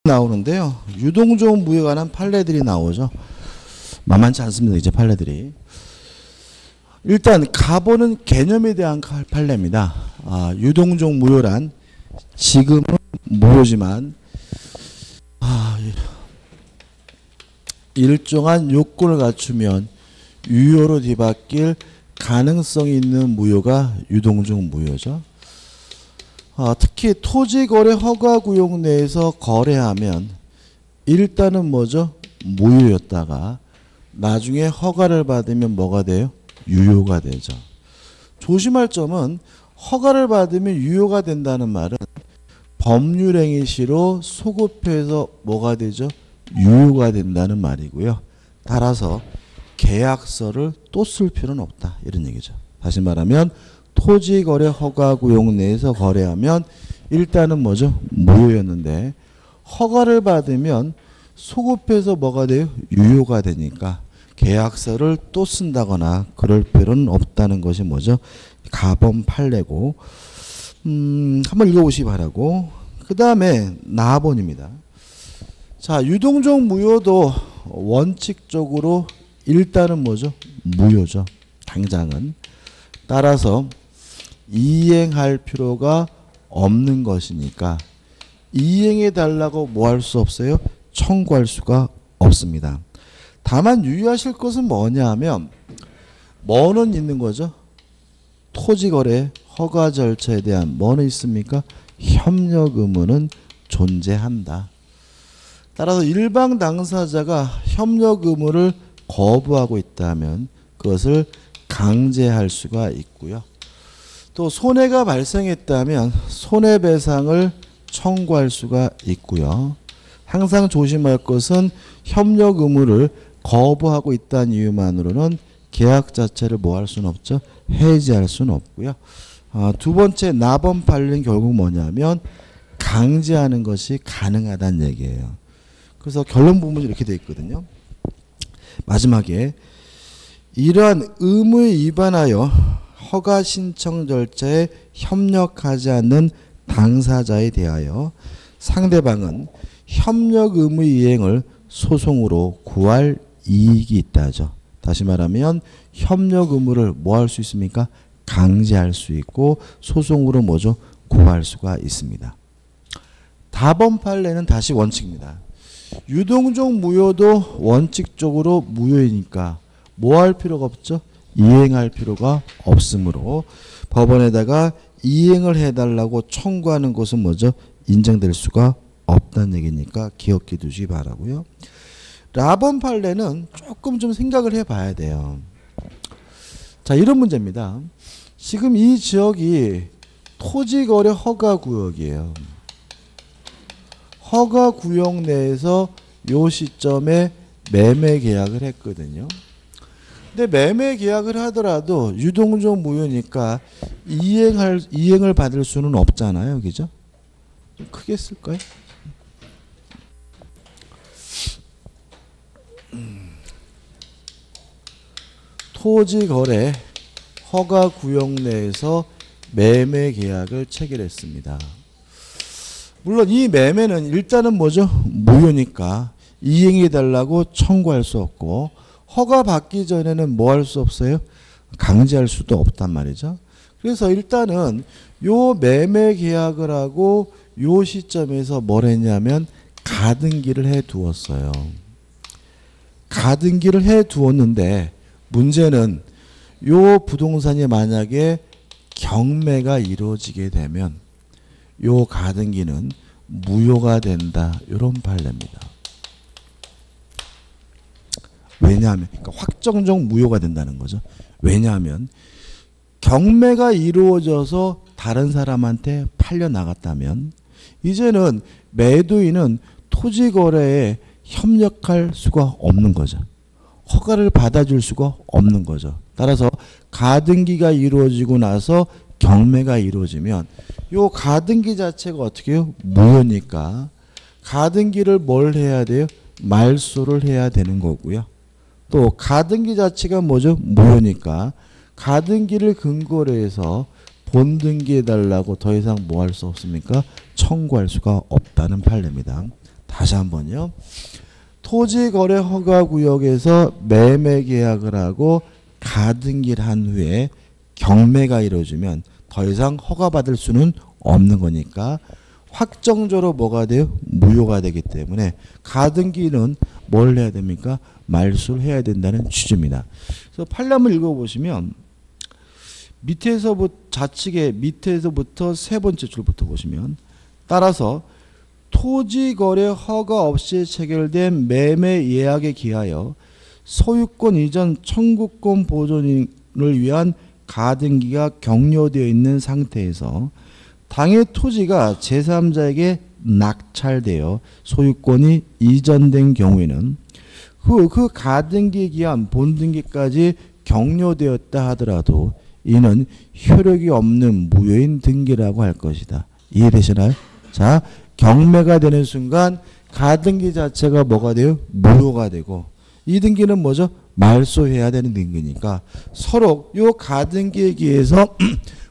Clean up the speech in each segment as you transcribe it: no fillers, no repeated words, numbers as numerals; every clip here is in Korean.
나오는데요. 유동종 무효에 관한 판례들이 나오죠. 만만치 않습니다. 이제 판례들이. 일단 가보는 개념에 대한 판례입니다. 유동종 무효란 지금은 무효지만 일정한 요건을 갖추면 유효로 뒤바뀔 가능성이 있는 무효가 유동종 무효죠. 특히 토지거래 허가구역 내에서 거래하면 일단은 뭐죠? 무효였다가 나중에 허가를 받으면 뭐가 돼요? 유효가 되죠. 조심할 점은 허가를 받으면 유효가 된다는 말은 법률행위 시로 소급해서 뭐가 되죠? 유효가 된다는 말이고요. 따라서 계약서를 또 쓸 필요는 없다. 이런 얘기죠. 다시 말하면 토지거래 허가구역 내에서 거래하면 일단은 뭐죠? 무효였는데 허가를 받으면 소급해서 뭐가 돼요? 유효가 되니까 계약서를 또 쓴다거나 그럴 필요는 없다는 것이 뭐죠? 가범 판례고 한번 읽어보시기 바라고. 그 다음에 나번입니다. 자, 유동종 무효도 원칙적으로 일단은 뭐죠? 무효죠. 당장은. 따라서 이행할 필요가 없는 것이니까 이행해 달라고 뭐 할 수 없어요? 청구할 수가 없습니다. 다만 유의하실 것은 뭐냐 하면 뭐는 있는 거죠? 토지거래 허가 절차에 대한 뭐는 있습니까? 협력 의무는 존재한다. 따라서 일방 당사자가 협력 의무를 거부하고 있다면 그것을 강제할 수가 있고요. 또 손해가 발생했다면 손해배상을 청구할 수가 있고요. 항상 조심할 것은 협력 의무를 거부하고 있다는 이유만으로는 계약 자체를 뭐 할 수는 없죠? 해지할 수는 없고요. 두 번째 나번 판례는 결국 뭐냐면 강제하는 것이 가능하다는 얘기예요. 그래서 결론 부분이 이렇게 되어 있거든요. 마지막에 이러한 의무에 위반하여 허가 신청 절차에 협력하지 않는 당사자에 대하여 상대방은 협력 의무 이행을 소송으로 구할 이익이 있다죠. 다시 말하면 협력 의무를 뭐 할 수 있습니까? 강제할 수 있고 소송으로 뭐죠? 구할 수가 있습니다. 다번 판례는 다시 원칙입니다. 유동종 무효도 원칙적으로 무효이니까 뭐 할 필요가 없죠? 이행할 필요가 없으므로 법원에다가 이행을 해달라고 청구하는 것은 뭐죠? 인정될 수가 없다는 얘기니까 기억해 두시기 바라고요. 라번 판례는 조금 좀 생각을 해봐야 돼요. 자, 이런 문제입니다. 지금 이 지역이 토지거래 허가구역이에요. 허가구역 내에서 요 시점에 매매 계약을 했거든요. 근데 매매 계약을 하더라도 유동종 무효니까 이행을 받을 수는 없잖아요. 그죠? 좀 크게 쓸까요? 토지거래 허가구역 내에서 매매 계약을 체결했습니다. 물론 이 매매는 일단은 뭐죠? 무효니까 이행해 달라고 청구할 수 없고 허가 받기 전에는 뭐 할 수 없어요? 강제할 수도 없단 말이죠. 그래서 일단은 요 매매 계약을 하고 요 시점에서 뭘 했냐면 가등기를 해 두었어요. 가등기를 해 두었는데 문제는 요 부동산이 만약에 경매가 이루어지게 되면 요 가등기는 무효가 된다. 이런 판례입니다. 왜냐하면 그러니까 확정적 무효가 된다는 거죠. 왜냐하면 경매가 이루어져서 다른 사람한테 팔려 나갔다면 이제는 매도인은 토지거래에 협력할 수가 없는 거죠. 허가를 받아줄 수가 없는 거죠. 따라서 가등기가 이루어지고 나서 경매가 이루어지면 요 가등기 자체가 어떻게 해요? 무효니까 가등기를 뭘 해야 돼요? 말소를 해야 되는 거고요. 또 가등기 자체가 뭐죠? 무효니까 가등기를 근거로 해서 본등기해달라고 더 이상 뭐 할 수 없습니까? 청구할 수가 없다는 판례입니다. 다시 한번요. 토지거래 허가구역에서 매매 계약을 하고 가등기를 한 후에 경매가 이루어지면 더 이상 허가받을 수는 없는 거니까 확정적으로 뭐가 돼요? 무효가 되기 때문에 가등기는 뭘 해야 됩니까? 말소를 해야 된다는 취지입니다. 그래서 판례문을 읽어보시면 밑에서부터 좌측에 밑에서부터 세 번째 줄부터 보시면 따라서 토지거래 허가 없이 체결된 매매 예약에 기하여 소유권 이전 청구권 보존을 위한 가등기가 격려되어 있는 상태에서 당의 토지가 제3자에게 낙찰되어 소유권이 이전된 경우에는 그 가등기 기한 본등기까지 격려되었다 하더라도 이는 효력이 없는 무효인 등기라고 할 것이다. 이해되시나요? 자, 경매가 되는 순간 가등기 자체가 뭐가 돼요? 무효가 되고 이 등기는 뭐죠? 말소해야 되는 등기니까 서로 요 가등기에 기해서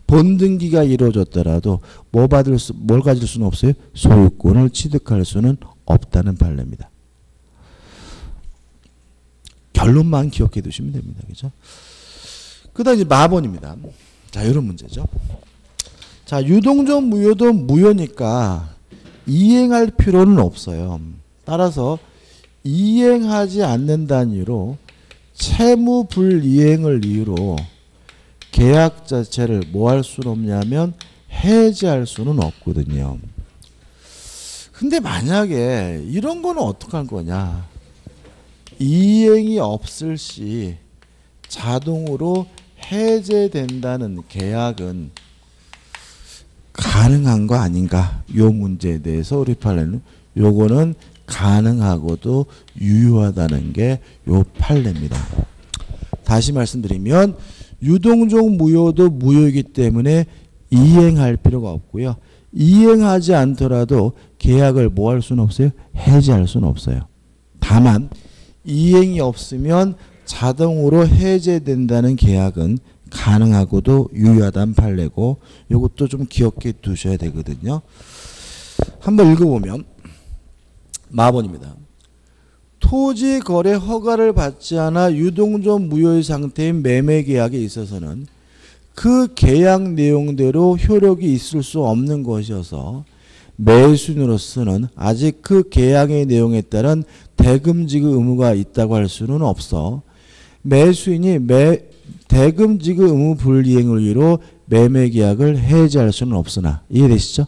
본등기가 이루어졌더라도 뭘 가질 수는 없어요? 소유권을 취득할 수는 없다는 판례입니다. 결론만 기억해 두시면 됩니다. 그죠? 그 다음 이제 마번입니다. 자, 이런 문제죠. 자, 유동적 무효도 무효니까 이행할 필요는 없어요. 따라서 이행하지 않는다는 이유로 채무 불이행을 이유로 계약 자체를 뭐 할 수는 없냐면 해지할 수는 없거든요. 근데 만약에 이런 거는 어떻게 할 거냐. 이행이 없을 시 자동으로 해제된다는 계약은 가능한 거 아닌가? 요 문제에 대해서 우리 판례는 요거는 가능하고도 유효하다는 게 요 판례입니다. 다시 말씀드리면 유동적 무효도 무효이기 때문에 이행할 필요가 없고요. 이행하지 않더라도 계약을 뭐 할 수는 없어요? 해지할 수는 없어요. 다만 이행이 없으면 자동으로 해제된다는 계약은 가능하고도 유효하다는 판례고 이것도 좀 기억해 두셔야 되거든요. 한번 읽어보면 마번입니다. 토지 거래 허가를 받지 않아 유동적 무효의 상태인 매매 계약에 있어서는 그 계약 내용대로 효력이 있을 수 없는 것이어서 매수인으로서는 아직 그 계약의 내용에 따른 대금 지급 의무가 있다고 할 수는 없어 매수인이 대금 지급 의무 불이행을 위로 매매 계약을 해지할 수는 없으나 이해되시죠?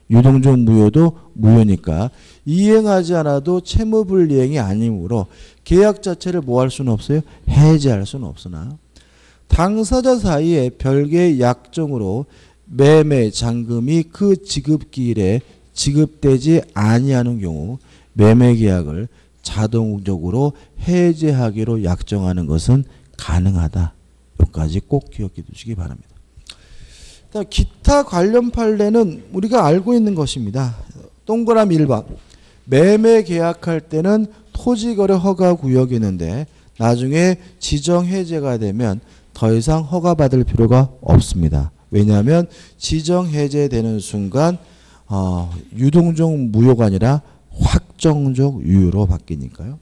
유동적 무효도 무효니까 이행하지 않아도 채무 불이행이 아니므로 계약 자체를 뭐 할 수는 없어요? 해지할 수는 없으나 당사자 사이에 별개의 약정으로 매매 잔금이 그 지급기일에 지급되지 아니하는 경우 매매 계약을 자동적으로 해제하기로 약정하는 것은 가능하다. 여기까지 꼭 기억해 두시기 바랍니다. 기타 관련 판례는 우리가 알고 있는 것입니다. 동그라미 1번. 매매 계약할 때는 토지거래 허가 구역이었는데 나중에 지정 해제가 되면 더 이상 허가받을 필요가 없습니다. 왜냐하면 지정 해제되는 순간 유동적 무효가 아니라 확정적 유효로 바뀌니까요.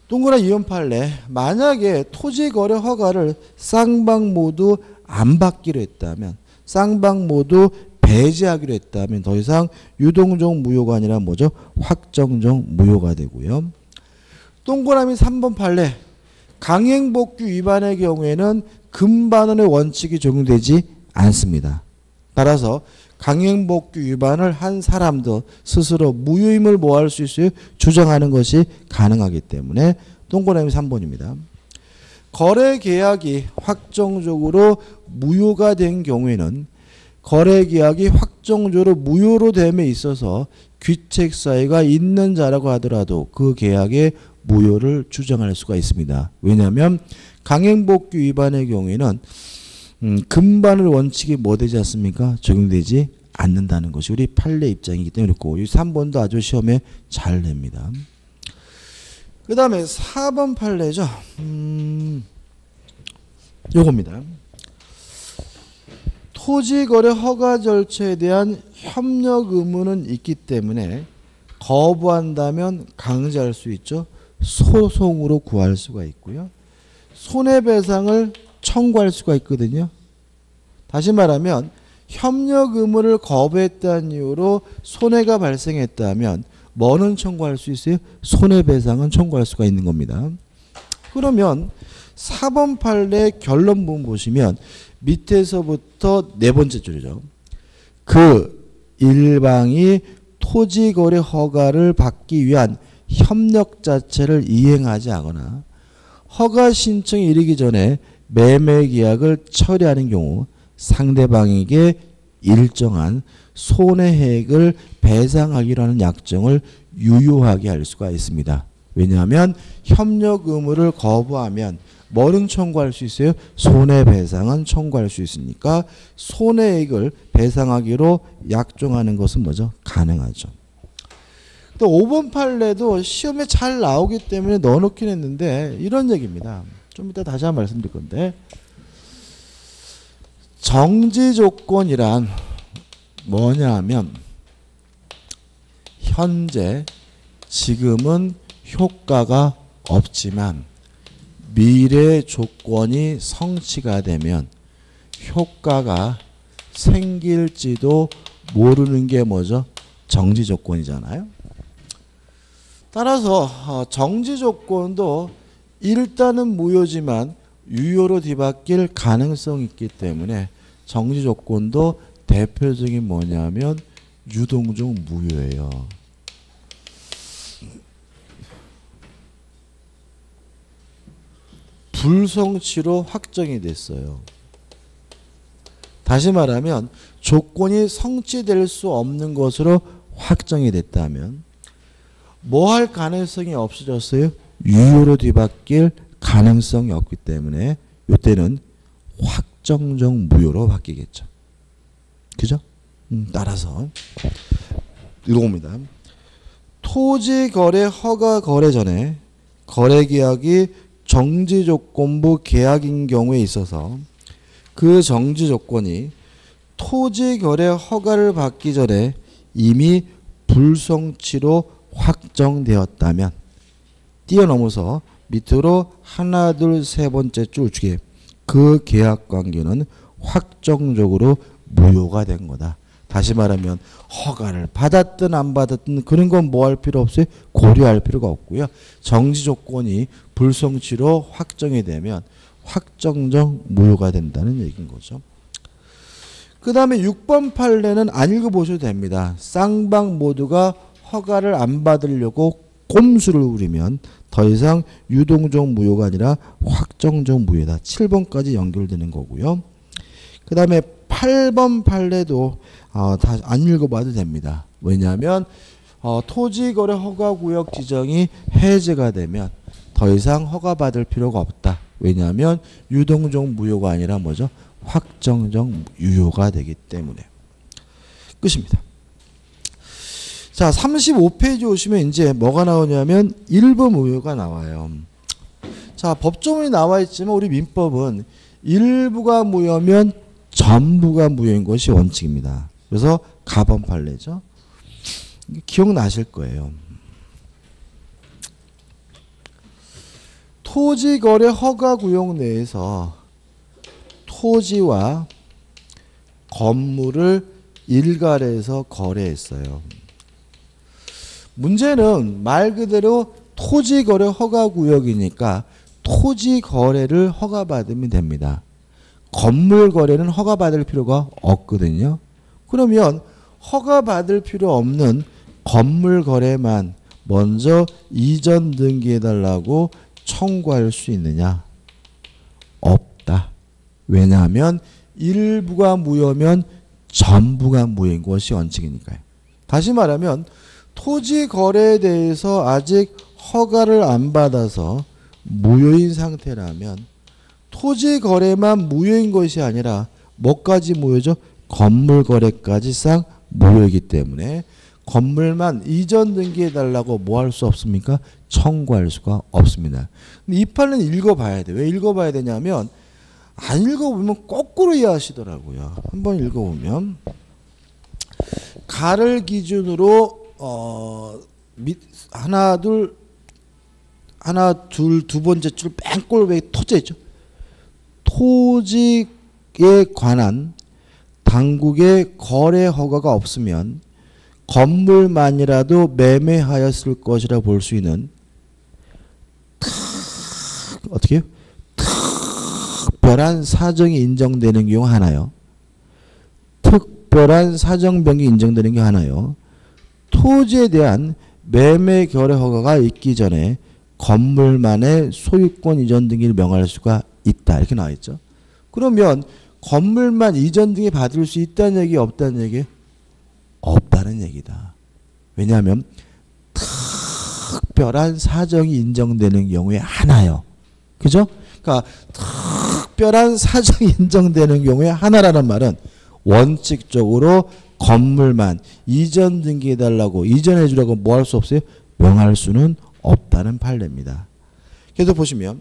동그라미 2번 판례. 만약에 토지거래 허가를 쌍방 모두 안 받기로 했다면 쌍방 모두 배제하기로 했다면 더 이상 유동적 무효가 아니라 뭐죠? 확정적 무효가 되고요. 동그라미 3번 판례. 강행복귀 위반의 경우에는 금반원의 원칙이 적용되지 않습니다. 따라서 강행복귀 위반을 한 사람도 스스로 무효임을 뭐 할 수 있어요? 주장하는 것이 가능하기 때문에 동그라미 3번입니다. 거래 계약이 확정적으로 무효가 된 경우에는 거래 계약이 확정적으로 무효로 됨에 있어서 귀책 사유가 있는 자라고 하더라도 그 계약의 무효를 주장할 수가 있습니다. 왜냐하면 강행복귀 위반의 경우에는 금반을 원칙이 뭐 되지 않습니까? 적용되지 않는다는 것이 우리 판례 입장이기 때문에 그렇고 이 3번도 아주 시험에 잘 냅니다. 그 다음에 4번 판례죠. 요겁니다. 토지거래 허가 절차에 대한 협력 의무는 있기 때문에 거부한다면 강제할 수 있죠. 소송으로 구할 수가 있고요. 손해배상을 청구할 수가 있거든요. 다시 말하면 협력 의무를 거부했다는 이유로 손해가 발생했다면 뭐는 청구할 수 있어요? 손해배상은 청구할 수가 있는 겁니다. 그러면 4번 판례 결론 부분 보시면 밑에서부터 네 번째 줄이죠. 그 일방이 토지거래 허가를 받기 위한 협력 자체를 이행하지 않거나 허가 신청이 이르기 전에 매매 계약을 처리하는 경우 상대방에게 일정한 손해액을 배상하기로 하는 약정을 유효하게 할 수가 있습니다. 왜냐하면 협력 의무를 거부하면 뭐는 청구할 수 있어요? 손해배상은 청구할 수 있으니까 손해액을 배상하기로 약정하는 것은 뭐죠? 가능하죠. 또 5번 판례도 시험에 잘 나오기 때문에 넣어놓긴 했는데 이런 얘기입니다. 좀 이따 다시 한번 말씀드릴 건데 정지 조건이란 뭐냐 하면 현재 지금은 효과가 없지만 미래 조건이 성취가 되면 효과가 생길지도 모르는 게 뭐죠? 정지 조건이잖아요. 따라서 정지 조건도 일단은 무효지만 유효로 뒤바뀔 가능성이 있기 때문에 정지 조건도 대표적인 뭐냐면 유동적 무효예요. 불성취로 확정이 됐어요. 다시 말하면 조건이 성취될 수 없는 것으로 확정이 됐다면 뭐 할 가능성이 없어졌어요? 유효로 뒤바뀔 가능성이 없기 때문에 이때는 확정적 무효로 바뀌겠죠. 그죠? 따라서 이겁니다. 토지거래 허가 거래 전에 거래계약이 정지조건부 계약인 경우에 있어서 그 정지조건이 토지거래 허가를 받기 전에 이미 불성취로 확정되었다면 뛰어넘어서 밑으로 하나 둘 세 번째 줄주기 그 계약관계는 확정적으로 무효가 된 거다. 다시 말하면 허가를 받았든 안 받았든 그런 건 뭐 할 필요 없어요? 고려할 필요가 없고요. 정지 조건이 불성취로 확정이 되면 확정적 무효가 된다는 얘기인 거죠. 그 다음에 6번 판례는 안 읽어보셔도 됩니다. 쌍방 모두가 허가를 안 받으려고 꼼수를 부리면 더 이상 유동적 무효가 아니라 확정적 무효다. 7번까지 연결되는 거고요. 그 다음에 8번 판례도 다 안 읽어봐도 됩니다. 왜냐하면 토지거래 허가구역 지정이 해제가 되면 더 이상 허가받을 필요가 없다. 왜냐하면 유동적 무효가 아니라 뭐죠? 확정적 유효가 되기 때문에. 끝입니다. 자, 35페이지 오시면 이제 뭐가 나오냐면 일부 무효가 나와요. 자, 법조문이 나와 있지만 우리 민법은 일부가 무효면 전부가 무효인 것이 원칙입니다. 그래서 가번 판례죠. 기억나실 거예요. 토지거래 허가구역 내에서 토지와 건물을 일괄해서 거래했어요. 문제는 말 그대로 토지거래 허가구역이니까 토지거래를 허가받으면 됩니다. 건물 거래는 허가받을 필요가 없거든요. 그러면 허가받을 필요 없는 건물 거래만 먼저 이전 등기해달라고 청구할 수 있느냐? 없다. 왜냐하면 일부가 무효면 전부가 무효인 것이 원칙이니까요. 다시 말하면 토지 거래에 대해서 아직 허가를 안 받아서 무효인 상태라면 토지 거래만 무효인 것이 아니라 뭐까지 무효죠? 건물 거래까지 싹 무효이기 때문에 건물만 이전 등기해달라고 뭐 할 수 없습니까? 청구할 수가 없습니다. 근데 이 판은 읽어봐야 돼요. 왜 읽어봐야 되냐면 안 읽어보면 거꾸로 이해하시더라고요. 한번 읽어보면 가를 기준으로 두 번째 줄 맨 꼴백이 토지죠. 토지에 관한 당국의 거래 허가가 없으면 건물만이라도 매매하였을 것이라 볼 수 있는 어떻게 해요? 특별한 사정이 인정되는 경우 하나요. 특별한 사정병이 인정되는 게 하나요. 토지에 대한 매매 거래 허가가 있기 전에 건물만의 소유권 이전 등기를 명할 수가 있다. 이렇게 나와 있죠. 그러면 건물만 이전 등기 받을 수 있다는 얘기, 없다는 얘기? 없다는 얘기다. 왜냐하면 특별한 사정이 인정되는 경우에 하나요. 그죠? 그러니까 특별한 사정이 인정되는 경우에 하나라는 말은 원칙적으로 건물만 이전 등기해달라고, 이전해주라고 뭐 할 수 없어요? 명할 수는 없다는 판례입니다. 그래서 보시면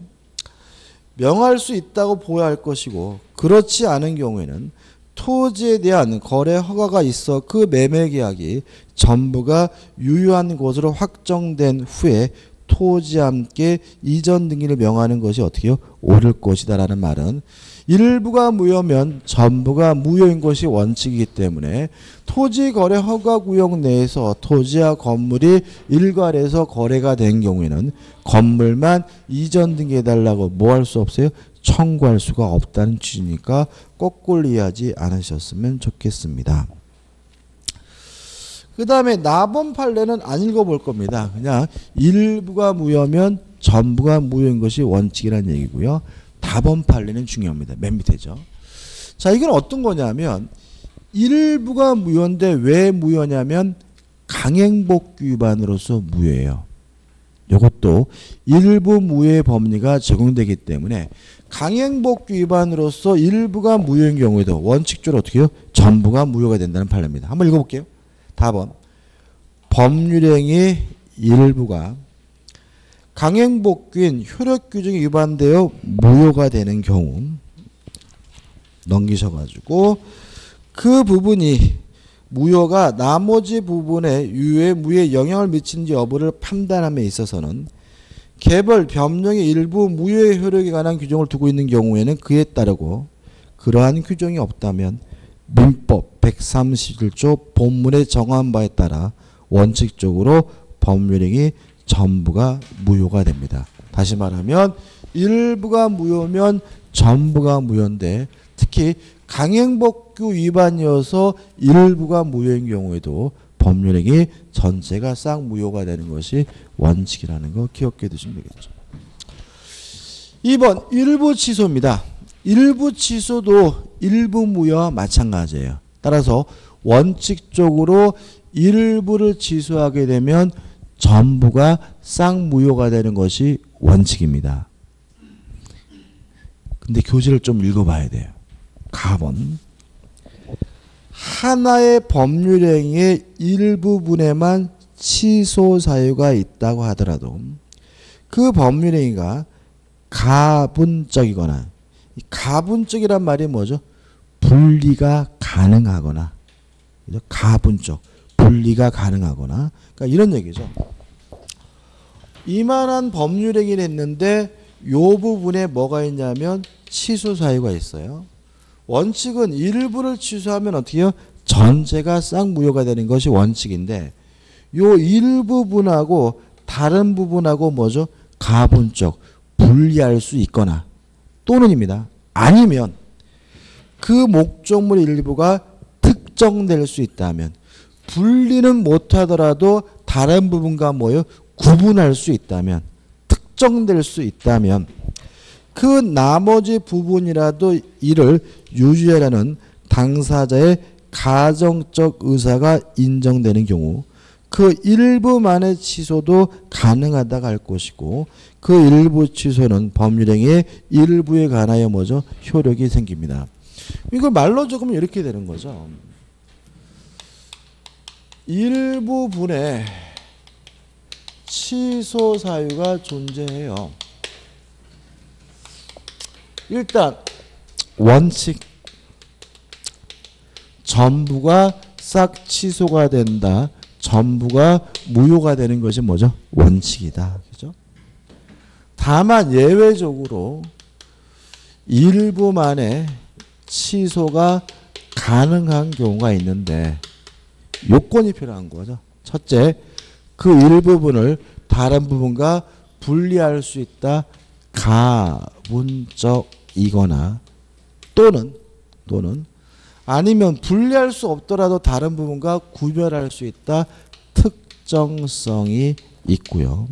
명할 수 있다고 보여야 할 것이고, 그렇지 않은 경우에는 토지에 대한 거래 허가가 있어 그 매매 계약이 전부가 유효한 것으로 확정된 후에 토지와 함께 이전 등기를 명하는 것이 어떻게 해요? 옳을 것이다 라는 말은 일부가 무효면 전부가 무효인 것이 원칙이기 때문에 토지 거래 허가 구역 내에서 토지와 건물이 일괄해서 거래가 된 경우에는 건물만 이전 등기해달라고 뭐 할 수 없어요? 청구할 수가 없다는 취지니까 거꾸로 이해하지 않으셨으면 좋겠습니다. 그 다음에 나번 판례는 안 읽어볼 겁니다. 그냥 일부가 무효면 전부가 무효인 것이 원칙이라는 얘기고요. 다번 판례는 중요합니다. 맨 밑에죠. 자, 이건 어떤 거냐면 일부가 무효인데 왜 무효냐면 강행복귀 위반으로서 무효예요. 이것도 일부 무효의 법리가 적용되기 때문에 강행복귀 위반으로서 일부가 무효인 경우에도 원칙적으로 어떻게 해요? 전부가 무효가 된다는 판례입니다. 한번 읽어볼게요. 답은 법률행위 일부가 강행복귀인 효력규정에 위반되어 무효가 되는 경우 넘기셔가지고 그 부분이 무효가 나머지 부분에 유효에 무효에 영향을 미치는지 여부를 판단함에 있어서는 개벌 변경의 일부 무효의 효력에 관한 규정을 두고 있는 경우에는 그에 따르고 그러한 규정이 없다면 민법 131조 본문에 정한 바에 따라 원칙적으로 법률행위 전부가 무효가 됩니다. 다시 말하면 일부가 무효면 전부가 무효인데 특히 강행복귀 위반이어서 일부가 무효인 경우에도 법률행위 전체가 싹 무효가 되는 것이 원칙이라는 거 기억해 두시면 되겠죠. 2번 일부 취소입니다. 일부 취소도 일부 무효와 마찬가지예요. 따라서 원칙적으로 일부를 취소하게 되면 전부가 싹 무효가 되는 것이 원칙입니다. 근데 교재를 좀 읽어봐야 돼요. 가번 하나의 법률행위의 일부분에만 취소 사유가 있다고 하더라도 그 법률행위가 가분적이거나, 가분적이란 말이 뭐죠? 분리가 가능하거나, 가분적, 분리가 가능하거나, 그러니까 이런 얘기죠. 이만한 법률행위를 했는데 요 부분에 뭐가 있냐면 취소 사유가 있어요. 원칙은 일부를 취소하면 어떻게 해요? 전체가 싹 무효가 되는 것이 원칙인데 요 일부분하고 다른 부분하고 뭐죠? 가분적, 분리할 수 있거나 또는입니다. 아니면 그 목적물 일부가 특정될 수 있다면 분리는 못하더라도 다른 부분과 뭐요? 구분할 수 있다면, 특정될 수 있다면 그 나머지 부분이라도 이를 유지하라는 당사자의 가정적 의사가 인정되는 경우 그 일부만의 취소도 가능하다고 할 것이고 그 일부 취소는 법률행위의 일부에 관하여 뭐죠? 효력이 생깁니다. 이걸 말로 적으면 이렇게 되는 거죠. 일부분에 취소 사유가 존재해요. 일단 원칙 전부가 싹 취소가 된다. 전부가 무효가 되는 것이 뭐죠? 원칙이다. 그죠? 다만 예외적으로 일부만의 취소가 가능한 경우가 있는데 요건이 필요한 거죠. 첫째, 그 일부분을 다른 부분과 분리할 수 있다. 가문적이거나 또는 아니면 분리할 수 없더라도 다른 부분과 구별할 수 있다. 특정성이 있고요.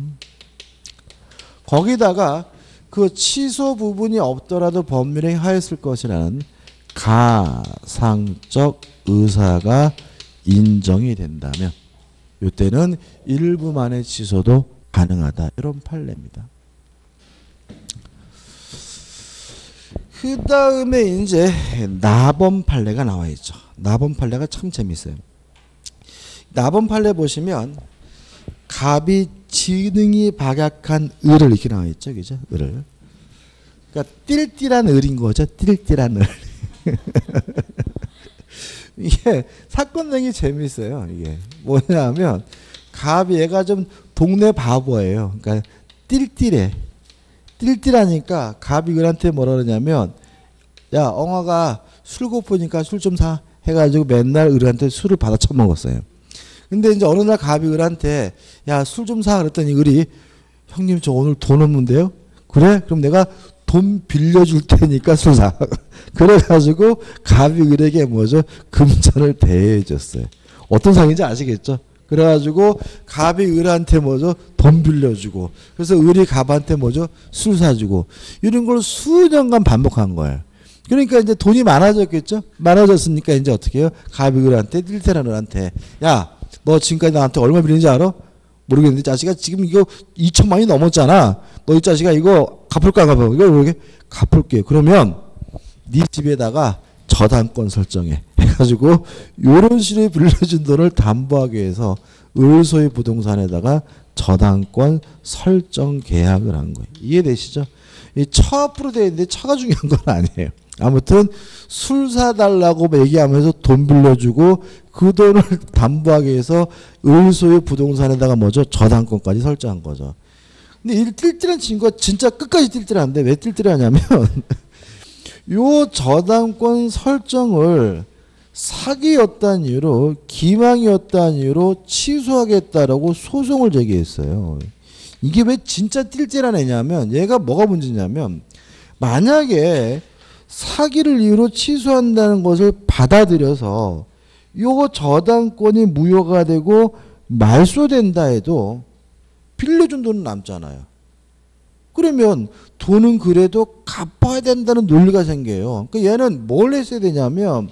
거기다가 그 취소 부분이 없더라도 법률에 하였을 것이라는 가상적 의사가 인정이 된다면 이때는 일부만의 취소도 가능하다. 이런 판례입니다. 그 다음에 이제 나범 판례가 나와 있죠. 나범 판례가 참 재밌어요. 나범 판례 보시면 갑이 지능이 박약한 을을 이렇게 나와 있죠. 그죠? 을을. 그러니까 띨띨한 을인 거죠. 띨띨한 을. 이게 사건 내기 재밌어요. 이게 뭐냐면 갑이 얘가 좀 동네 바보예요. 그러니까 띨띨해. 띨띨하니까 갑이 을한테 뭐라 그러냐면 야 엉아가 술 고프니까 술 좀 사 해가지고 맨날 을한테 술을 받아 처먹었어요. 근데 이제 어느 날 갑이 을한테 야 술 좀 사 그랬더니 을이 형님 저 오늘 돈 없는데요? 그래? 그럼 내가 돈 빌려줄 테니까 술 사. 그래가지고 갑이 을에게 뭐죠? 금전을 대해줬어요. 어떤 상인지 아시겠죠? 그래가지고 갑이 을한테 뭐죠? 돈 빌려주고 그래서 을이 갑한테 뭐죠? 술 사주고 이런 걸 수년간 반복한 거예요. 그러니까 이제 돈이 많아졌겠죠? 많아졌으니까 이제 어떻게 해요? 갑이 을한테 띨띨한 을한테 야 너 지금까지 나한테 얼마 빌린지 알아? 모르겠는데 자식아 지금 이거 2천만이 넘었잖아. 너 이 자식아 이거 갚을까 안 갚아? 이거 모르게 갚을게. 그러면 네 집에다가 저당권 설정해. 해가지고 요런 식으로 빌려준 돈을 담보하기 위해서 을소유 부동산에다가 저당권 설정 계약을 한 거예요. 이해되시죠? 이 처 앞으로 되어 있는데 처가 중요한 건 아니에요. 아무튼 술 사달라고 얘기하면서 돈 빌려주고 그 돈을 담보하기 위해서 을소유 부동산에다가 뭐죠? 저당권까지 설정한 거죠. 근데 이 띨띨한 친구가 진짜 끝까지 띨띨한데 왜 띨띨하냐면 요 저당권 설정을 사기였다는 이유로 기망이었다는 이유로 취소하겠다라고 소송을 제기했어요. 이게 왜 진짜 띨띨한 애냐면 얘가 뭐가 문제냐면 만약에 사기를 이유로 취소한다는 것을 받아들여서 요거 저당권이 무효가 되고 말소된다 해도 빌려준 돈은 남잖아요. 그러면 돈은 그래도 갚아야 된다는 논리가 생겨요. 그러니까 얘는 뭘 했어야 되냐면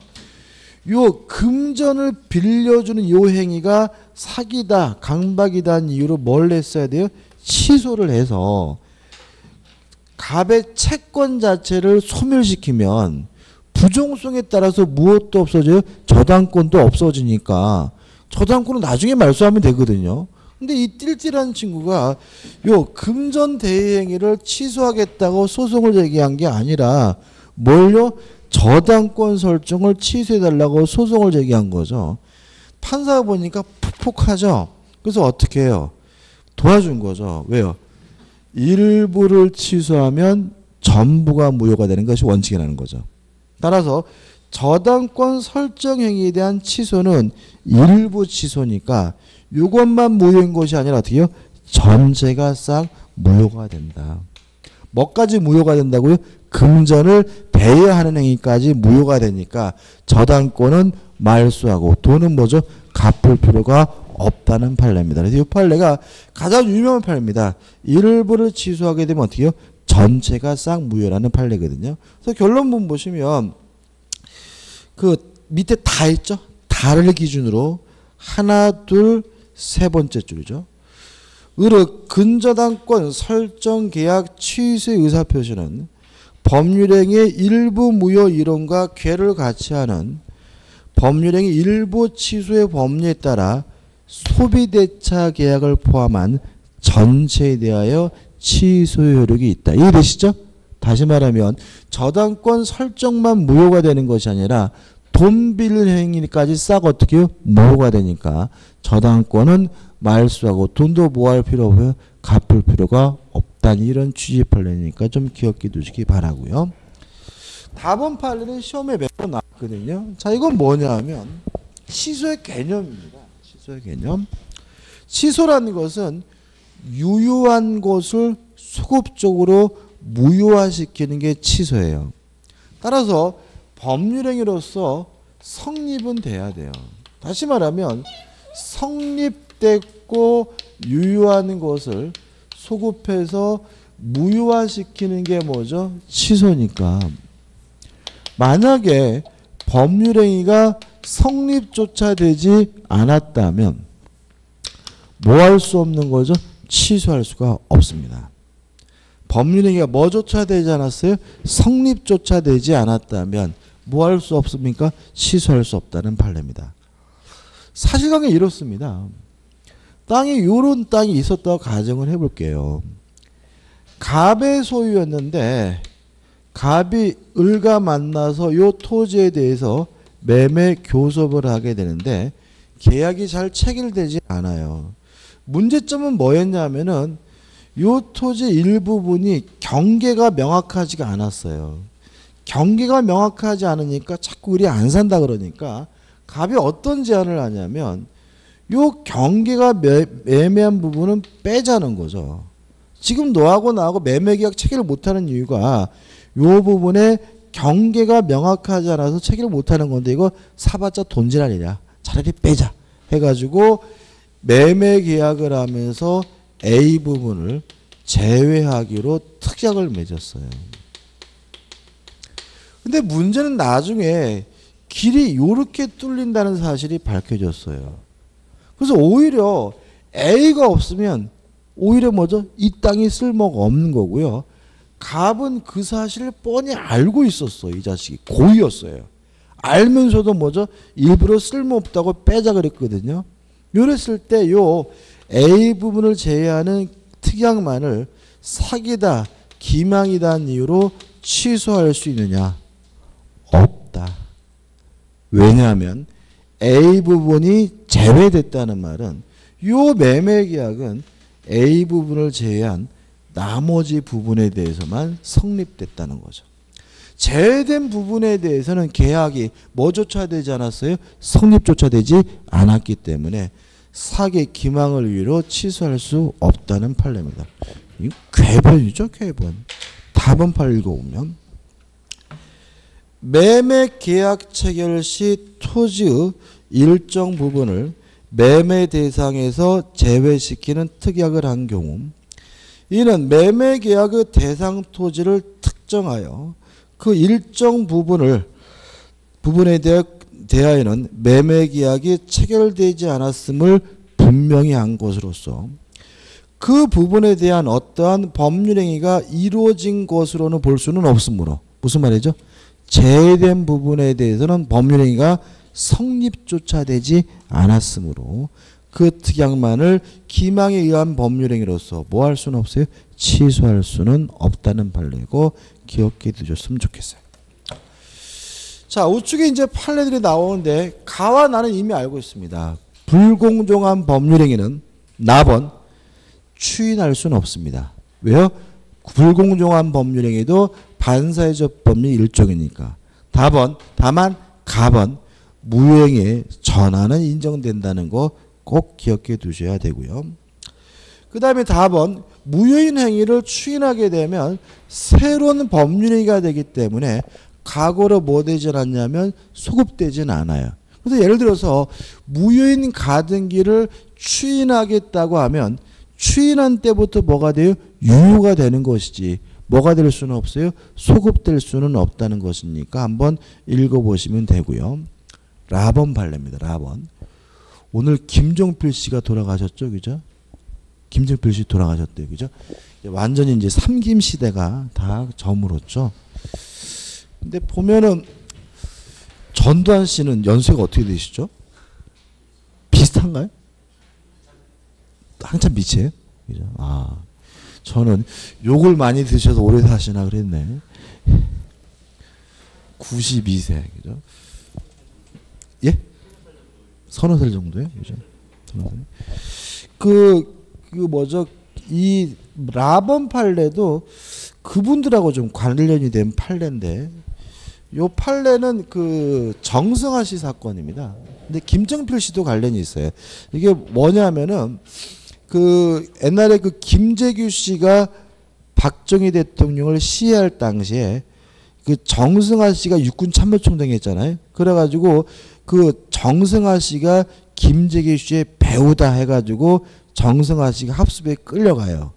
요 금전을 빌려주는 요 행위가 사기다, 강박이다는 이유로 뭘 했어야 돼요? 취소를 해서 갑의 채권 자체를 소멸시키면 부정성에 따라서 무엇도 없어져요? 저당권도 없어지니까 저당권은 나중에 말소하면 되거든요. 근데 이 띨띨한 친구가 요 금전 대행위를 취소하겠다고 소송을 제기한 게 아니라 뭘요? 저당권 설정을 취소해달라고 소송을 제기한 거죠. 판사가 보니까 푹푹하죠. 그래서 어떻게 해요? 도와준 거죠. 왜요? 일부를 취소하면 전부가 무효가 되는 것이 원칙이라는 거죠. 따라서 저당권 설정 행위에 대한 취소는 일부 취소니까 이것만 무효인 것이 아니라 어떻게 해요? 전체가 싹 무효가 된다. 뭐까지 무효가 된다고요? 금전을 대여하는 행위까지 무효가 되니까 저당권은 말소하고 돈은 뭐죠? 갚을 필요가 없다는 판례입니다. 그래서 이 판례가 가장 유명한 판례입니다. 일부를 취소하게 되면 어떻게 해요? 전체가 싹 무효라는 판례거든요. 그래서 결론문 보시면 그 밑에 다 있죠? 다를 기준으로 하나, 둘, 세 번째 줄이죠. 을의 근저당권 설정 계약 취소의 의사표시는 법률행위의 일부 무효 이론과 궤를 같이 하는 법률행위 일부 취소의 법리에 따라 소비대차 계약을 포함한 전체에 대하여 취소의 효력이 있다. 이해되시죠? 다시 말하면 저당권 설정만 무효가 되는 것이 아니라 돈 빌릴 행위까지 싹 어떻게 해요? 무효가 되니까 저당권은 말소하고 돈도 뭐 할 필요 없어요? 갚을 필요가 없다니 이런 취지 판례니까 좀 기억해 두시기 바라고요. 다번 판례는 시험에 몇 번 나왔거든요. 자, 이건 뭐냐 하면 취소의 개념입니다. 취소의 개념. 취소라는 것은 유효한 것을 소급적으로 무효화시키는 게 취소예요. 따라서 법률행위로서 성립은 돼야 돼요. 다시 말하면 성립됐고 유효한 것을 소급해서 무효화시키는 게 뭐죠? 취소니까. 만약에 법률행위가 성립조차 되지 않았다면 뭐 할 수 없는 거죠? 취소할 수가 없습니다. 법률행위가 뭐조차 되지 않았어요? 성립조차 되지 않았다면 뭐 할 수 없습니까? 취소할 수 없다는 판례입니다. 사실관계 이렇습니다. 땅에 이런 땅이 있었다고 가정을 해볼게요. 갑의 소유였는데 갑이 을과 만나서 이 토지에 대해서 매매 교섭을 하게 되는데 계약이 잘 체결되지 않아요. 문제점은 뭐였냐면은 이 토지 일부분이 경계가 명확하지가 않았어요. 경계가 명확하지 않으니까 자꾸 을이 안 산다 그러니까 갑이 어떤 제안을 하냐면 이 경계가 애매한 부분은 빼자는 거죠. 지금 너하고 나하고 매매계약 체결을 못하는 이유가 이 부분에 경계가 명확하지 않아서 체결을 못하는 건데 이거 사봤자 돈지랄이냐. 차라리 빼자 해가지고 매매계약을 하면서 A 부분을 제외하기로 특약을 맺었어요. 근데 문제는 나중에 길이 이렇게 뚫린다는 사실이 밝혀졌어요. 그래서 오히려 A가 없으면 오히려 뭐죠? 이 땅이 쓸모가 없는 거고요. 갑은 그 사실을 뻔히 알고 있었어. 이 자식이 고의였어요. 알면서도 뭐죠? 일부러 쓸모없다고 빼자 그랬거든요. 이랬을 때 요 A 부분을 제외하는 특약만을 사기다, 기망이다는 이유로 취소할 수 있느냐? 없다. 왜냐하면 A 부분이 제외됐다는 말은 요 매매계약은 A 부분을 제외한 나머지 부분에 대해서만 성립됐다는 거죠. 제외된 부분에 대해서는 계약이 뭐조차 되지 않았어요? 성립조차 되지 않았기 때문에 사기 기망을 위로 취소할 수 없다는 판례입니다. 이거 궤변이죠, 궤변. 답은 판례 읽어보면 매매 계약 체결 시 토지의 일정 부분을 매매 대상에서 제외시키는 특약을 한 경우 이는 매매 계약의 대상 토지를 특정하여 그 일정 부분에 대하여는 매매 계약이 체결되지 않았음을 분명히 한 것으로서 그 부분에 대한 어떠한 법률행위가 이루어진 것으로는 볼 수는 없으므로 무슨 말이죠? 제외된 부분에 대해서는 법률행위가 성립조차 되지 않았으므로 그 특약만을 기망에 의한 법률행위로서 뭐 할 수는 없어요? 취소할 수는 없다는 판례고 기억해 두셨으면 좋겠어요. 자, 우측에 이제 판례들이 나오는데 가와 나는 이미 알고 있습니다. 불공정한 법률행위는 나번 추인할 수는 없습니다. 왜요? 불공정한 법률행위도 반사회적 법률 일종이니까. 다만 가번 무효행위의 전환은 인정된다는 거 꼭 기억해 두셔야 되고요. 그 다음에 답은 무효인 행위를 추인하게 되면 새로운 법률행위가 되기 때문에 과거로 뭐 되지 않냐면 소급되지는 않아요. 그래서 예를 들어서 무효인 가등기를 추인하겠다고 하면 추인한 때부터 뭐가 돼요? 유효가 되는 것이지 뭐가 될 수는 없어요? 소급될 수는 없다는 것이니까 한번 읽어보시면 되고요. 라번 판례입니다. 라번. 오늘 김종필 씨가 돌아가셨죠, 그죠? 김종필 씨 돌아가셨대요, 그죠? 완전히 이제 삼김 시대가 다 저물었죠. 근데 보면은 전두환 씨는 연세가 어떻게 되시죠? 비슷한가요? 한참 밑이에요, 그죠? 아, 저는 욕을 많이 드셔서 오래 사시나 그랬네. 92세, 그죠? 서너 살 정도예요, 그죠? 서너 살. 뭐죠? 이 라번 판례도 그분들하고 좀 관련이 된 판례인데, 요 판례는 그 정승화 씨 사건입니다. 근데 김정필 씨도 관련이 있어요. 이게 뭐냐면은 그 옛날에 그 김재규 씨가 박정희 대통령을 시해할 당시에 그 정승화 씨가 육군 참모총장이 했잖아요. 그래가지고 그 정승화 씨가 김재규 씨의 배우다 해가지고 정승화 씨가 합수부에 끌려가요.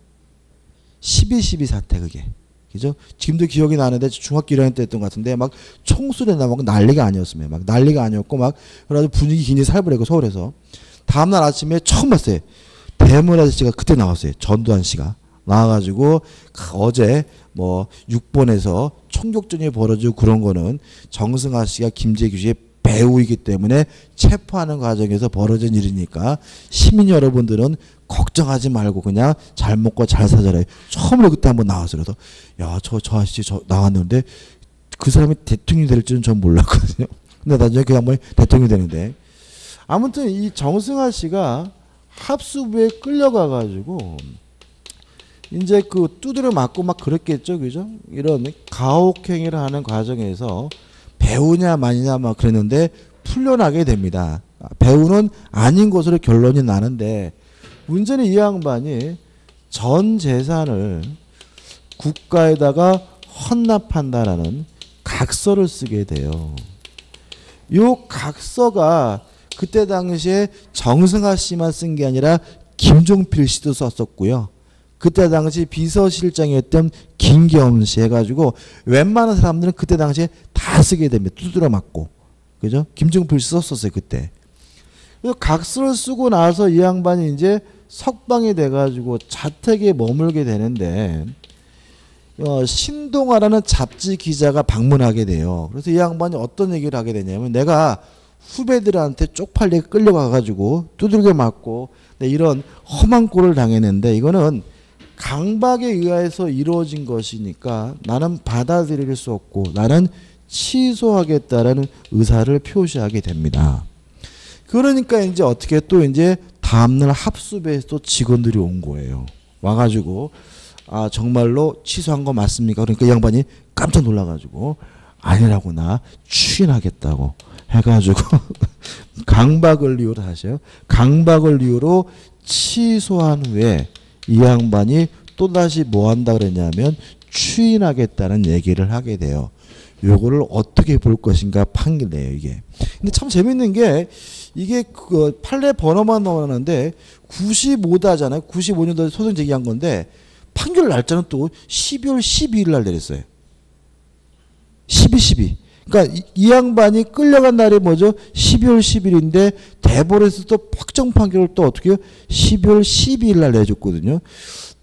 12.12 사태 그게. 그죠? 지금도 기억이 나는데 중학교 1학년 때 했던 것 같은데 막 총소리 나고 난리가 아니었으면 막 난리가 아니었고 막 그래가지고 분위기 굉장히 살벌했고 서울에서 다음날 아침에 처음 봤어요. 대문 아저씨가 그때 나왔어요. 전두환 씨가 나와가지고 어제 뭐 6번에서 총격전이 벌어지고 그런 거는 정승화 씨가 김재규 씨의 배우이기 때문에 체포하는 과정에서 벌어진 일이니까 시민 여러분들은 걱정하지 말고 그냥 잘 먹고 잘 살아라. 처음으로 그때 한번 나왔어요. 그래서 야, 저 아저씨 나왔는데 그 사람이 대통령이 될 줄은 전 몰랐거든요. 근데 나중에 그 양반이 대통령이 되는데 아무튼 이 정승화 씨가 합수부에 끌려가가지고 이제 그 두드려 맞고 막 그랬겠죠, 그죠? 이런 가혹행위를 하는 과정에서 배우냐 마냐 막 그랬는데 풀려나게 됩니다. 배우는 아닌 것으로 결론이 나는데 문제는 이 양반이 전 재산을 국가에다가 헌납한다라는 각서를 쓰게 돼요. 요 각서가 그때 당시에 정승화 씨만 쓴 게 아니라 김종필 씨도 썼었고요. 그때 당시 비서실장이었던 김경훈 씨 해가지고 웬만한 사람들은 그때 당시에 다 쓰게 됩니다. 두드려 맞고. 그죠? 김종필 씨 썼었어요, 그때. 그래서 각서를 쓰고 나서 이 양반이 이제 석방이 돼가지고 자택에 머물게 되는데, 신동아라는 잡지 기자가 방문하게 돼요. 그래서 이 양반이 어떤 얘기를 하게 되냐면, 내가 후배들한테 쪽팔리게 끌려가가지고 두들겨 맞고 이런 험한 꼴을 당했는데 이거는 강박에 의해서 이루어진 것이니까 나는 받아들일 수 없고 나는 취소하겠다라는 의사를 표시하게 됩니다. 그러니까 이제 어떻게 또 이제 다음날 합수부에서 또 직원들이 온 거예요. 와가지고 아 정말로 취소한 거 맞습니까? 그러니까 이 양반이 깜짝 놀라가지고 아니라고 나 추인하겠다고 해가지고 강박을 이유로 하셔요. 강박을 이유로 취소한 후에 이 양반이 또다시 뭐 한다 그랬냐면 추인하겠다는 얘기를 하게 돼요. 요거를 어떻게 볼 것인가 판결이에요, 이게. 근데 참 재밌는 게 이게 그 판례 번호만 나오는데 95다잖아요. 95년도에 소송 제기한 건데 판결 날짜는 또 12월 12일 날 내렸어요. 12. 그러니까 이 양반이 끌려간 날이 뭐죠? 12월 10일인데 대법원에서 또 확정 판결을 또 어떻게 해요? 12월 12일 날 내줬거든요.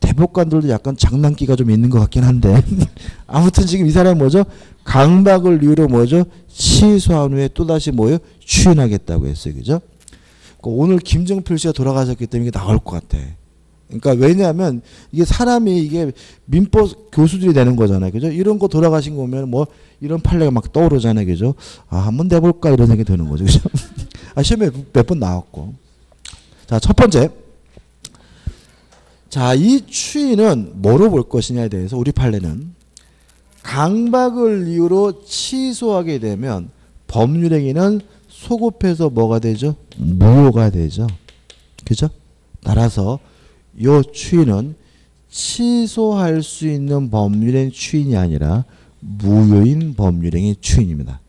대법관들도 약간 장난기가 좀 있는 것 같긴 한데 아무튼 지금 이 사람이 뭐죠? 강박을 이유로 뭐죠? 취소한 후에 또다시 뭐예요? 추인하겠다고 했어요. 그죠? 오늘 김정필 씨가 돌아가셨기 때문에 이게 나올 것 같아. 그러니까 왜냐하면 이게 사람이 이게 민법 교수들이 되는 거잖아요. 그죠? 이런 거 돌아가신 거 보면 뭐 이런 판례가 막 떠오르잖아요. 그죠? 아, 한번 내볼까 이런 생각이 드는 거죠. 그죠? 아, 시험에 몇 번 나왔고. 자, 첫 번째. 자, 이 추인은 뭐로 볼 것이냐에 대해서 우리 판례는 강박을 이유로 취소하게 되면 법률행위는 소급해서 뭐가 되죠? 무효가 되죠. 그죠? 따라서 요 추인은 취소할 수 있는 법률행 추인이 아니라 무효인 법률행위 추인입니다.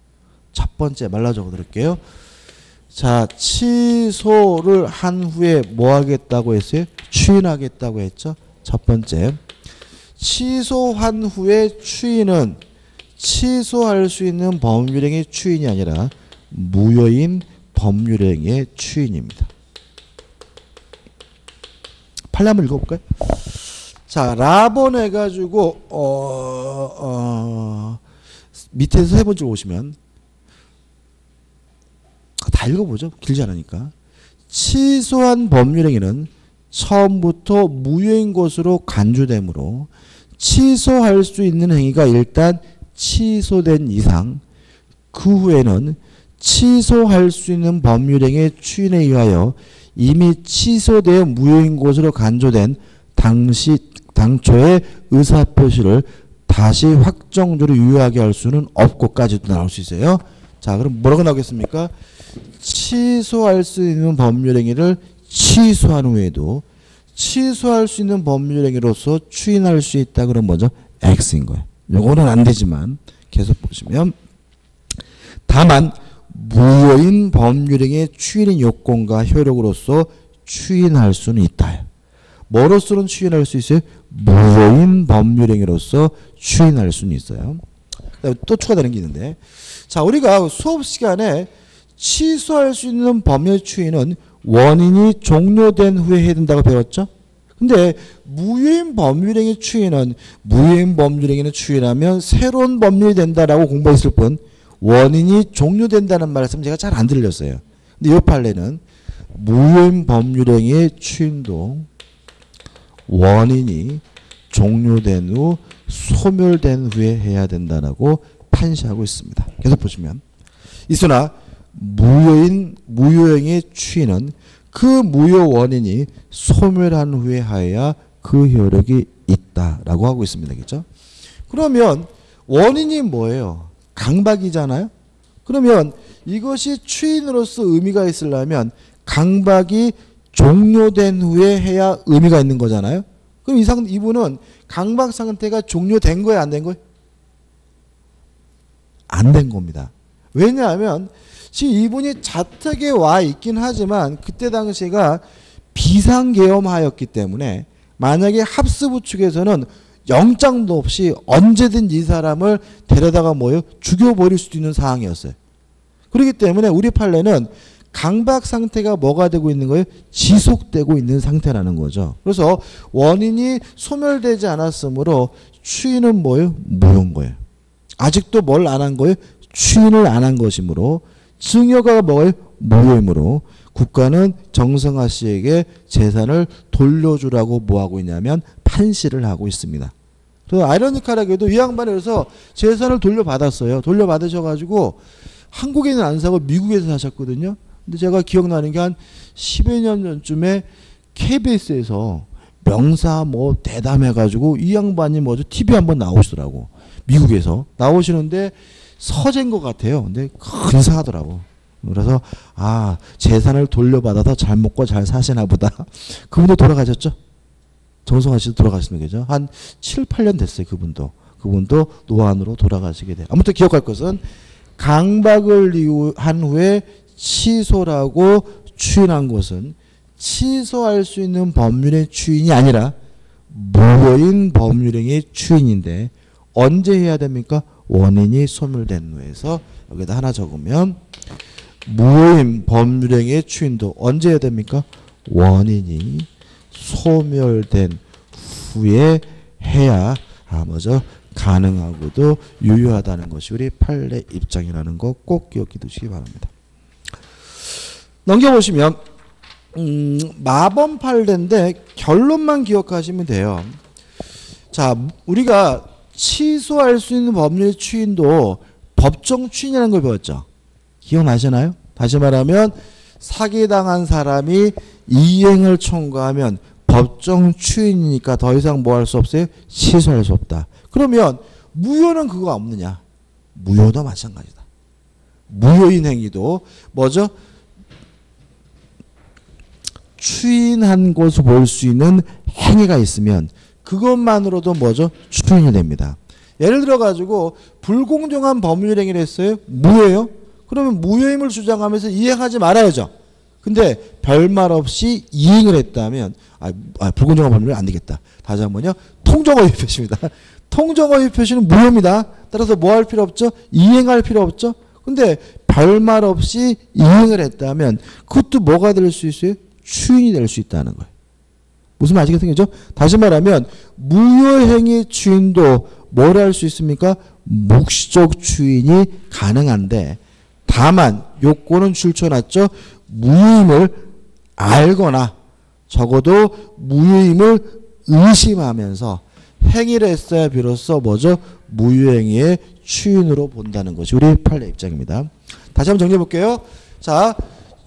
첫 번째 말라 적어 드릴게요. 자, 취소를 한 후에 뭐 하겠다고 했어요? 추인하겠다고 했죠. 첫 번째. 취소한 후에 추인은 취소할 수 있는 법률행위 추인이 아니라 무효인 법률행위의 추인입니다. 판례 한번 읽어볼까요? 자, 라본 해가지고 밑에서 세 번째 오시면 다 읽어보죠. 길지 않으니까. 취소한 법률행위는 처음부터 무효인 것으로 간주되므로 취소할 수 있는 행위가 일단 취소된 이상 그 후에는 취소할 수 있는 법률행위의 추인에 의하여 이미 취소되어 무효인 것으로 간주된 당초의 의사표시를 다시 확정적으로 유효하게 할 수는 없고까지도 나올 수 있어요. 자, 그럼 뭐라고 나오겠습니까? 취소할 수 있는 법률행위를 취소한 후에도 취소할 수 있는 법률행위로서 추인할 수 있다. 그럼 뭐죠? X인 거예요. 요거는 안 되지만 계속 보시면 다만 무효인 법률행위의 추인인 요건과 효력으로서 추인할 수는 있다. 뭐로서는 추인할 수 있어요? 무효인 법률행위로서 추인할 수는 있어요. 또 추가되는 게 있는데, 자, 우리가 수업 시간에 취소할 수 있는 법률 추인은 원인이 종료된 후에 해야 된다고 배웠죠? 근데 무효인 법률행위 추인은 무효인 법률행위는 추인하면 새로운 법률이 된다라고 공부했을 뿐 원인이 종료된다는 말씀 제가 잘 안 들렸어요. 근데 이 판례는 무효인 법률행위의 추인도 원인이 종료된 후 소멸된 후에 해야 된다라고 판시하고 있습니다. 계속 보시면 있으나 무효행위의 추인은 그 무효 원인이 소멸한 후에 하여야 그 효력이 있다라고 하고 있습니다. 그렇죠? 그러면 원인이 뭐예요? 강박이잖아요. 그러면 이것이 추인으로서 의미가 있으려면 강박이 종료된 후에 해야 의미가 있는 거잖아요. 그럼 이분은 강박 상태가 종료된 거예요? 안 된 거예요? 안 된 겁니다. 왜냐하면 지금 이분이 자택에 와 있긴 하지만 그때 당시가 비상계엄하였기 때문에 만약에 합수부 측에서는 영장도 없이 언제든 이 사람을 데려다가 뭐예요? 죽여버릴 수도 있는 상황이었어요. 그렇기 때문에 우리 판례는 강박 상태가 뭐가 되고 있는 거예요? 지속되고 있는 상태라는 거죠. 그래서 원인이 소멸되지 않았으므로 추인은 뭐예요? 무효인 거예요. 아직도 뭘 안 한 거예요? 추인을 안 한 것이므로 증여가 뭐예요? 무효이므로 국가는 정성아 씨에게 재산을 돌려주라고 뭐하고 있냐면 판시를 하고 있습니다. 또 아이러니컬하게도 이 양반이 그래서 재산을 돌려받았어요. 돌려받으셔가지고 한국에는 안 사고 미국에서 사셨거든요. 근데 제가 기억나는 게 한 10여 년 전쯤에 KBS에서 명사 뭐 대담해가지고 이 양반이 뭐죠? TV 한번 나오시더라고. 미국에서 나오시는데 서재인 것 같아요. 근데 근사하더라고. 그래서 아, 재산을 돌려받아서 잘 먹고 잘 사시나 보다. 그분도 돌아가셨죠? 정성아 씨도 돌아가시는 거죠. 한 7, 8년 됐어요. 그분도 노안으로 돌아가시게 돼요. 아무튼 기억할 것은 강박을 한 후에 취소라고 추인한 것은 취소할 수 있는 법률의 추인이 아니라 무효인 법률행위의 추인인데 언제 해야 됩니까? 원인이 소멸된 후에서 여기다 하나 적으면 무효인 법률행위의 추인도 언제 해야 됩니까? 원인이 소멸된 후에 해야 뭐죠? 가능하고도 유효하다는 것이 우리 판례 입장이라는 거 꼭 기억해 두시기 바랍니다. 넘겨보시면 마범 판례인데 결론만 기억하시면 돼요. 자, 우리가 취소할 수 있는 법률 추인도 법정 추인이라는 걸 배웠죠. 기억나시나요? 다시 말하면 사기당한 사람이 이행을 청구하면 법정 추인이니까 더 이상 뭐 할 수 없어요? 취소할 수 없다. 그러면 무효는 그거 없느냐? 무효도 마찬가지다. 무효인 행위도 뭐죠? 추인한 것을 볼 수 있는 행위가 있으면 그것만으로도 뭐죠? 추인이 됩니다. 예를 들어 가지고 불공정한 법률 행위를 했어요. 무효예요. 그러면 무효임을 주장하면서 이행하지 말아야죠. 근데 별말 없이 이행을 했다면 불공정한 법률은 안 되겠다. 다시 한번요. 통정허위 표시입니다. 통정허위 표시는 무효입니다. 따라서 뭐 할 필요 없죠? 이행할 필요 없죠. 근데 별말 없이 이행을 했다면 그것도 뭐가 될 수 있어요? 추인이 될 수 있다는 거예요. 무슨 말 아시겠죠? 다시 말하면 무효행위 추인도 뭘 할 수 있습니까? 묵시적 추인이 가능한데 다만 요건은 줄쳐놨죠. 무효임을 알거나 적어도 무효임을 의심하면서 행위를 했어야 비로소 뭐죠? 무효행위의 추인으로 본다는 것이 우리 판례 입장입니다. 다시 한번 정리해 볼게요. 자,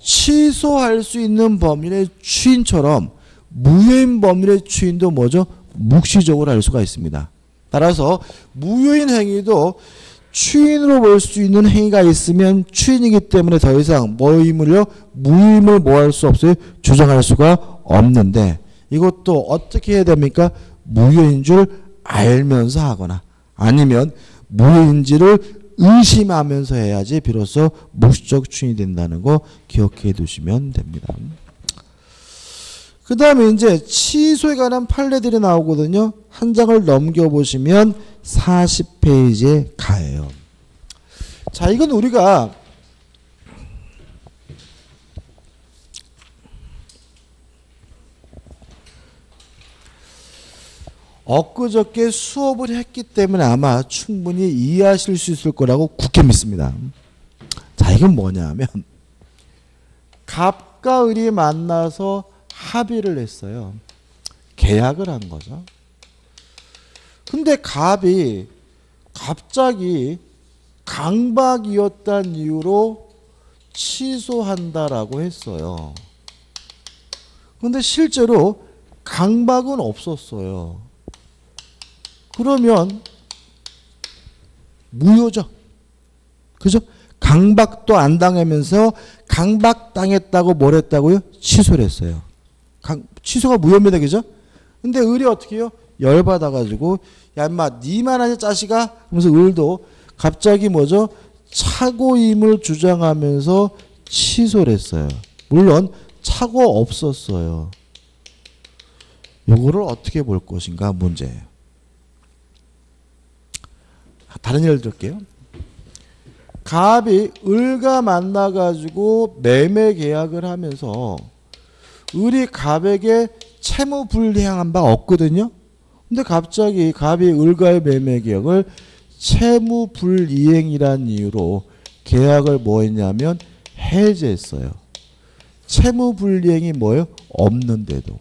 취소할 수 있는 범인의 추인처럼 무효인 범인의 추인도 뭐죠? 묵시적으로 할 수가 있습니다. 따라서 무효인 행위도 추인으로 볼 수 있는 행위가 있으면 추인이기 때문에 더 이상 무효임을 뭐 할 수 없어요? 주장할 수가 없는데 이것도 어떻게 해야 됩니까? 무효인 줄 알면서 하거나 아니면 무효인지를 의심하면서 해야지 비로소 묵시적 추인이 된다는 거 기억해 두시면 됩니다. 그 다음에 이제 취소에 관한 판례들이 나오거든요. 한 장을 넘겨보시면 40페이지에 가요. 자, 이건 우리가 엊그저께 수업을 했기 때문에 아마 충분히 이해하실 수 있을 거라고 굳게 믿습니다. 자, 이건 뭐냐면 갑과 을이 만나서 합의를 했어요. 계약을 한 거죠. 근데 갑이 갑자기 강박이었다는 이유로 취소한다라고 했어요. 근데 실제로 강박은 없었어요. 그러면 무효죠. 그죠? 강박도 안 당하면서 강박당했다고 뭘 했다고요? 취소를 했어요. 취소가 무효입니다. 그죠? 근데 을이 어떻게 해요? 열받아가지고 야 인마 니만 하냐 짜식아? 그러면서 을도 갑자기 뭐죠? 착오임을 주장하면서 취소를 했어요. 물론 착오 없었어요. 요거를 어떻게 볼 것인가 문제예요. 다른 예를 들게요. 갑이 을과 만나가지고 매매 계약을 하면서 을이 갑에게 채무 불이행한 바 없거든요. 근데 갑자기 갑이 을과의 매매 계약을 채무 불이행이란 이유로 계약을 뭐 했냐면 해제했어요. 채무 불이행이 뭐예요? 없는데도.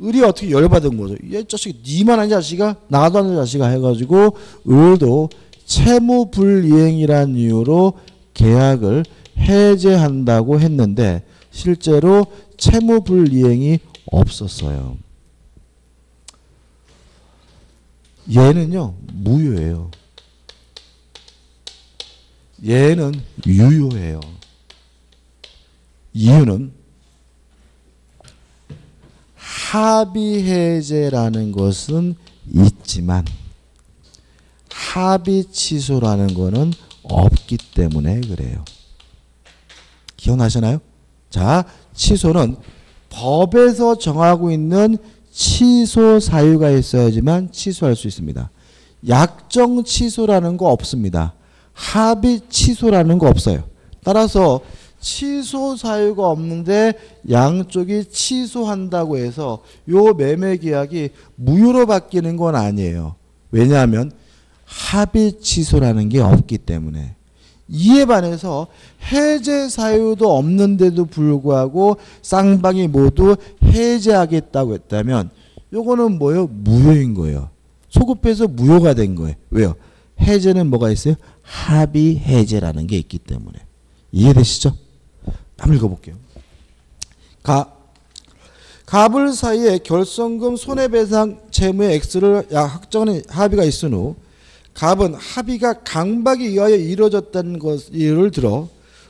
을이 어떻게 열받은 거죠. 얘 자식 니만 하는 자식아 나도 하는 자식아 해가지고 을도 채무 불이행이란 이유로 계약을 해제한다고 했는데 실제로 채무 불이행이 없었어요. 얘는요 무효예요. 얘는 유효해요. 이유는 합의 해제라는 것은 있지만 합의 취소라는 것은 없기 때문에 그래요. 기억나시나요? 자, 취소는 법에서 정하고 있는 취소 사유가 있어야지만 취소할 수 있습니다. 약정 취소라는 거 없습니다. 합의 취소라는 거 없어요. 따라서 취소 사유가 없는데 양쪽이 취소한다고 해서 요 매매 계약이 무효로 바뀌는 건 아니에요. 왜냐하면 합의 취소라는 게 없기 때문에. 이에 반해서 해제 사유도 없는데도 불구하고 쌍방이 모두 해제하겠다고 했다면 요거는 뭐예요? 무효인 거예요. 소급해서 무효가 된 거예요. 왜요? 해제는 뭐가 있어요? 합의 해제라는 게 있기 때문에. 이해되시죠? 한번 읽어볼게요. 갑을 사이에 결손금 손해배상 채무의 X를 확정하는 합의가 있은 후 갑은 합의가 강박에 의하여 이루어졌다는 것을 들어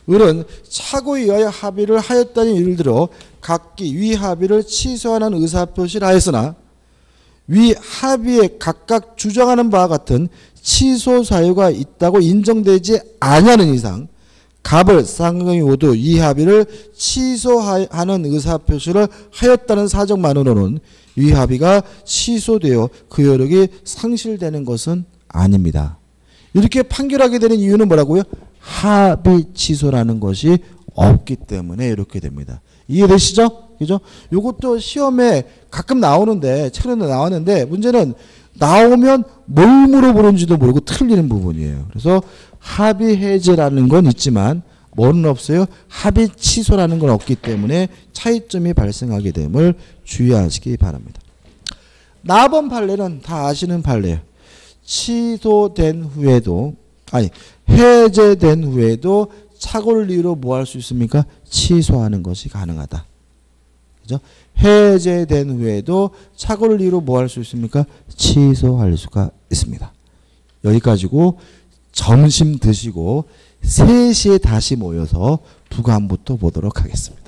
을은 착오에 의하여 합의를 하였다는 이유를 들어 각기 위 합의를 취소하는 의사표시를 하였으나 위 합의에 각각 주장하는 바와 같은 취소 사유가 있다고 인정되지 아니하는 이상 갑을 쌍방이 모두 이 합의를 취소하는 의사표시를 하였다는 사정만으로는 이 합의가 취소되어 그 효력이 상실되는 것은 아닙니다. 이렇게 판결하게 되는 이유는 뭐라고요? 합의 취소라는 것이 없기 때문에 이렇게 됩니다. 이해되시죠? 그죠? 요것도 시험에 가끔 나오는데 책에도 나왔는데 문제는 나오면 뭘 물어보는지도 모르고 틀리는 부분이에요. 그래서 합의 해제라는 건 있지만 뭐는 없어요? 합의 취소라는 건 없기 때문에 차이점이 발생하게 됨을 주의하시기 바랍니다. 나번 판례는 다 아시는 판례예요. 취소된 후에도 해제된 후에도 착오를 이유로 뭐 할 수 있습니까? 취소하는 것이 가능하다. 그죠? 해제된 후에도 착오를 이유로 뭐 할 수 있습니까? 취소할 수가 있습니다. 여기까지고 점심 드시고 3시에 다시 모여서 부감부터 보도록 하겠습니다.